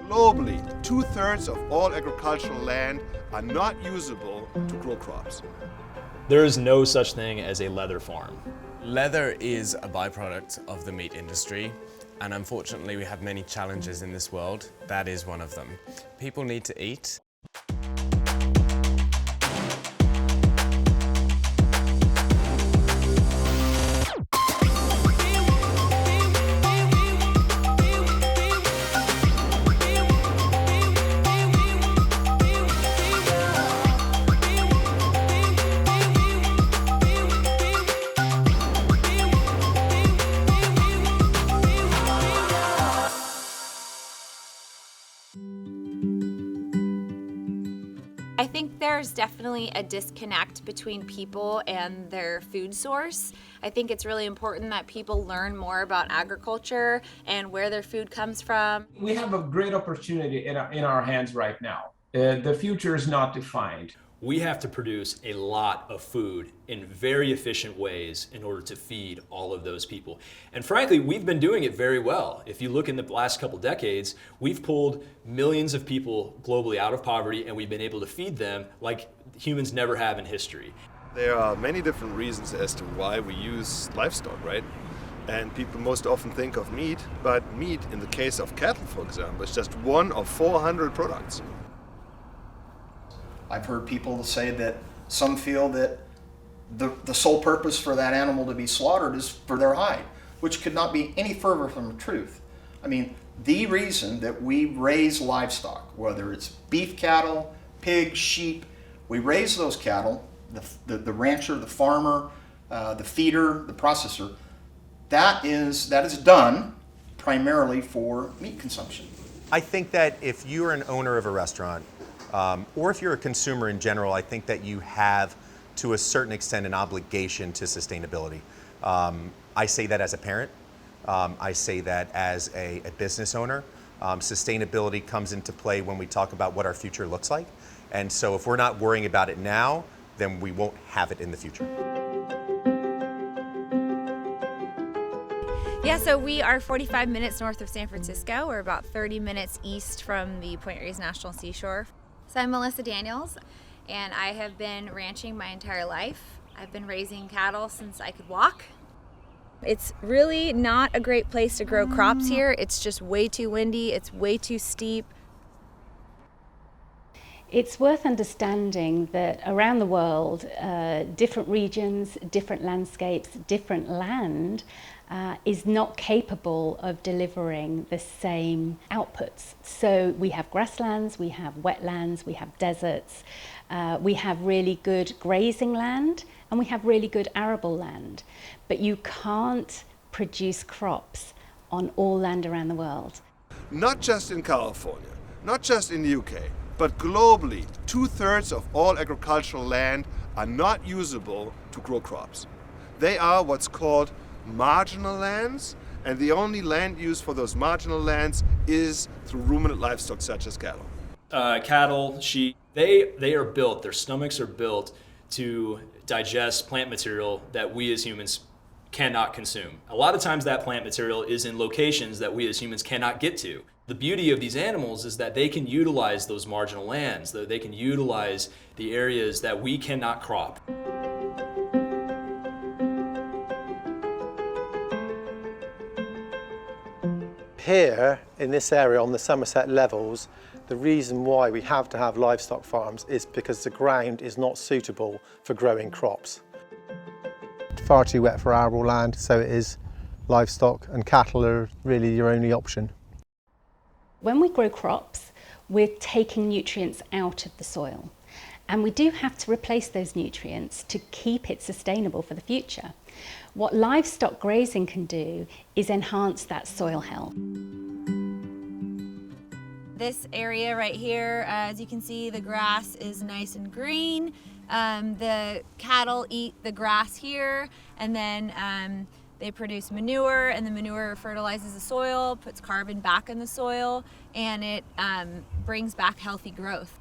Globally, 2/3 of all agricultural land are not usable to grow crops. There is no such thing as a leather farm. Leather is a byproduct of the meat industry, and unfortunately we have many challenges in this world. That is one of them. People need to eat. I think there's definitely a disconnect between people and their food source. I think it's really important that people learn more about agriculture and where their food comes from. We have a great opportunity in our hands right now. The future is not defined. We have to produce a lot of food in very efficient ways in order to feed all of those people. And frankly, we've been doing it very well. If you look in the last couple decades, we've pulled millions of people globally out of poverty, and we've been able to feed them like humans never have in history. There are many different reasons as to why we use livestock, right? And people most often think of meat, but meat, in the case of cattle, for example, is just one of 400 products. I've heard people say that some feel that the sole purpose for that animal to be slaughtered is for their hide, which could not be any further from the truth. I mean, the reason that we raise livestock, whether it's beef cattle, pigs, sheep, we raise those cattle, the rancher, the farmer, the feeder, the processor, that is done primarily for meat consumption. I think that if you're an owner of a restaurant, or if you're a consumer in general, I think that you have, to a certain extent, an obligation to sustainability. I say that as a parent. I say that as a business owner. Sustainability comes into play when we talk about what our future looks like. And so if we're not worrying about it now, then we won't have it in the future. Yeah, so we are 45 minutes north of San Francisco. We're about 30 minutes east from the Point Reyes National Seashore. So I'm Melissa Daniels, and I have been ranching my entire life. I've been raising cattle since I could walk. It's really not a great place to grow crops here. It's just way too windy, it's way too steep. It's worth understanding that around the world, different regions, different landscapes, different land is not capable of delivering the same outputs. So we have grasslands, we have wetlands, we have deserts, we have really good grazing land, and we have really good arable land. But you can't produce crops on all land around the world. Not just in California, not just in the UK, but globally, 2/3 of all agricultural land are not usable to grow crops. They are what's called marginal lands, and the only land use for those marginal lands is through ruminant livestock such as cattle. Cattle, sheep, they are built, their stomachs are built to digest plant material that we as humans cannot consume. A lot of times that plant material is in locations that we as humans cannot get to. The beauty of these animals is that they can utilize those marginal lands, that they can utilize the areas that we cannot crop. Here, in this area on the Somerset levels, the reason why we have to have livestock farms is because the ground is not suitable for growing crops. Far too wet for arable land, so it is livestock and cattle are really your only option. When we grow crops, we're taking nutrients out of the soil. And we do have to replace those nutrients to keep it sustainable for the future. What livestock grazing can do is enhance that soil health. This area right here, as you can see, the grass is nice and green. The cattle eat the grass here, and then they produce manure, and the manure fertilizes the soil, puts carbon back in the soil, and it brings back healthy growth.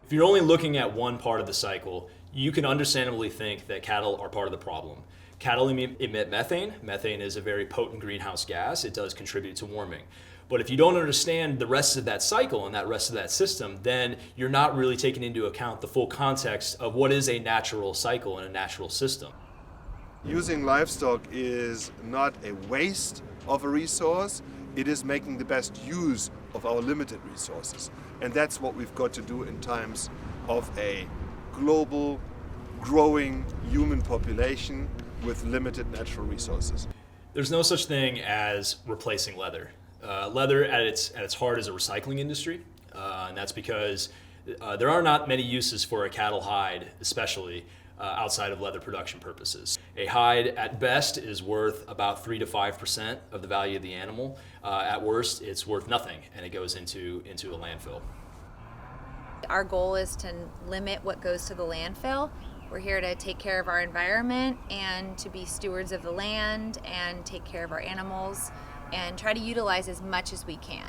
If you're only looking at one part of the cycle, you can understandably think that cattle are part of the problem. Cattle emit methane. Methane is a very potent greenhouse gas. It does contribute to warming. But if you don't understand the rest of that cycle and that rest of that system, then you're not really taking into account the full context of what is a natural cycle and a natural system. Using livestock is not a waste of a resource, it is making the best use of our limited resources. And that's what we've got to do in times of a global, growing human population with limited natural resources. There's no such thing as replacing leather. Leather at its heart is a recycling industry, and that's because there are not many uses for a cattle hide, especially outside of leather production purposes. A hide at best is worth about 3 to 5% of the value of the animal. At worst, it's worth nothing, and it goes into a landfill. Our goal is to limit what goes to the landfill. We're here to take care of our environment and to be stewards of the land and take care of our animals and try to utilize as much as we can.